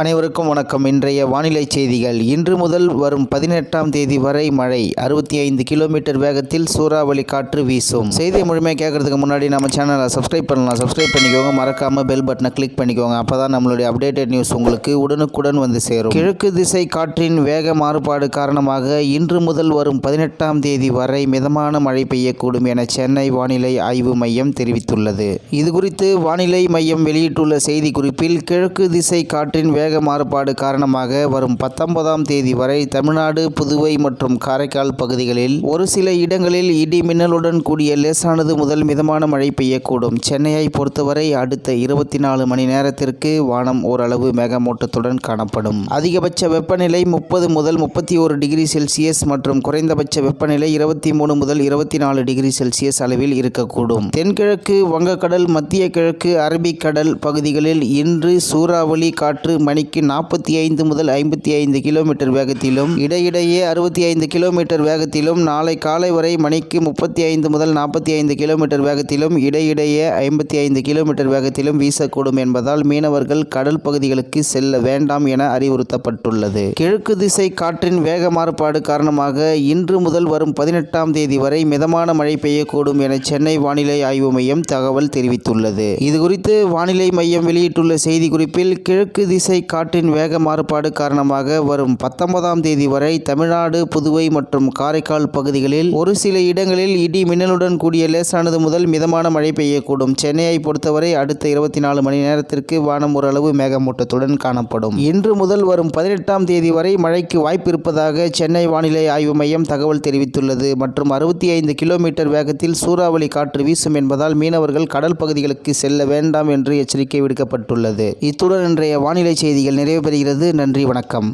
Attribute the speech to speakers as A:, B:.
A: அனைவருக்கும் வணக்கம். இன்றைய வானிலை செய்திகள். இன்று முதல் வரும் 18ஆம் தேதி வரை மழை, 65 கிலோமீட்டர் வேகத்தில் சூறாவளி காற்று வீசும். செய்தியை முழுமையாக கேட்கறதுக்கு முன்னாடி நம்ம சேனலை சப்ஸ்கிரைப் பண்ணலாம். சப்ஸ்கிரைப் பண்ணிக்கோங்க. மறக்காம பெல் பட்டனை கிளிக் பண்ணிக்கோங்க. அப்பதான் நம்மளுடைய அப்டேட்டட் நியூஸ் உங்களுக்கு உடனுக்குடன் வந்து சேரும். கிழக்கு திசை காற்றின் வேக மாறுபாடு காரணமாக இன்று முதல் வரும் 18ஆம் தேதி வரை மிதமான மழை பெய்யக்கூடும் என சென்னை வானிலை ஆய்வு மையம் தெரிவித்துள்ளது. இதுகுறித்து வானிலை மையம் வெளியிட்டுள்ள செய்தி குறிப்பில், கிழக்கு திசை காற்றின் வேக மாறுபாடு காரணமாக வரும் 19ஆம் தேதி வரை தமிழ்நாடு, புதுவை மற்றும் காரைக்கால் பகுதிகளில் ஒரு சில இடங்களில் இடி மின்னலுடன் கூடிய லேசானது முதல் மிதமான மழை பெய்யக்கூடும். சென்னையை பொறுத்தவரை அடுத்த 24 மணி நேரத்திற்கு வானம் ஓரளவு மேகமூட்டத்துடன் காணப்படும். அதிகபட்ச வெப்பநிலை 30 முதல் 31 டிகிரி செல்சியஸ் மற்றும் குறைந்தபட்ச வெப்பநிலை 23 முதல் 24 டிகிரி செல்சியஸ் அளவில் இருக்கக்கூடும். தென்கிழக்கு வங்கக்கடல், மத்திய கிழக்கு அரபிக்கடல் பகுதிகளில் இன்று சூறாவளி காற்று மணிக்கு 45 முதல் 55 கிலோமீட்டர் வேகத்திலும் இடையிடையே 65 கிலோமீட்டர் வேகத்திலும், நாளை காலை வரை மணிக்கு 35 முதல் 45 கிலோமீட்டர் வேகத்திலும் இடையிடையே 55 கிலோமீட்டர் வேகத்திலும் வீசக்கூடும் என்பதால் மீனவர்கள் கடல் பகுதிகளுக்கு செல்ல வேண்டாம் என அறிவுறுத்தப்பட்டுள்ளது. கிழக்கு திசை காற்றின் வேக மாறுபாடு காரணமாக இன்று முதல் வரும் 18ஆம் தேதி வரை மிதமான மழை பெய்யக்கூடும் என சென்னை வானிலை ஆய்வு மையம் தகவல் தெரிவித்துள்ளது. இதுகுறித்து வானிலை மையம் வெளியிட்டுள்ள செய்தி குறிப்பில், கிழக்கு திசை காற்றின் வேக மாறுபாடு காரணமாக வரும் 19ஆம் தேதி வரை தமிழ்நாடு, புதுவை மற்றும் காரைக்கால் பகுதிகளில் ஒரு சில இடங்களில் இடி மின்னலுடன் கூடிய லேசானது முதல் மிதமான மழை பெய்யக்கூடும். சென்னையை பொறுத்தவரை அடுத்த 24 மணி நேரத்திற்கு வானம் ஓரளவு மேகமூட்டத்துடன் காணப்படும். இன்று முதல் வரும் 18ஆம் தேதி வரை மழைக்கு வாய்ப்பு இருப்பதாக சென்னை வானிலை ஆய்வு மையம் தகவல் தெரிவித்துள்ளது. மற்றும் 65 கிலோமீட்டர் வேகத்தில் சூறாவளி காற்று வீசும் என்பதால் மீனவர்கள் கடல் பகுதிகளுக்கு செல்ல வேண்டாம் என்று எச்சரிக்கை விடுக்கப்பட்டுள்ளது. இத்துடன் இன்றைய வானிலை செய்திகள் நிறைவு பெறுகிறது. நன்றி, வணக்கம்.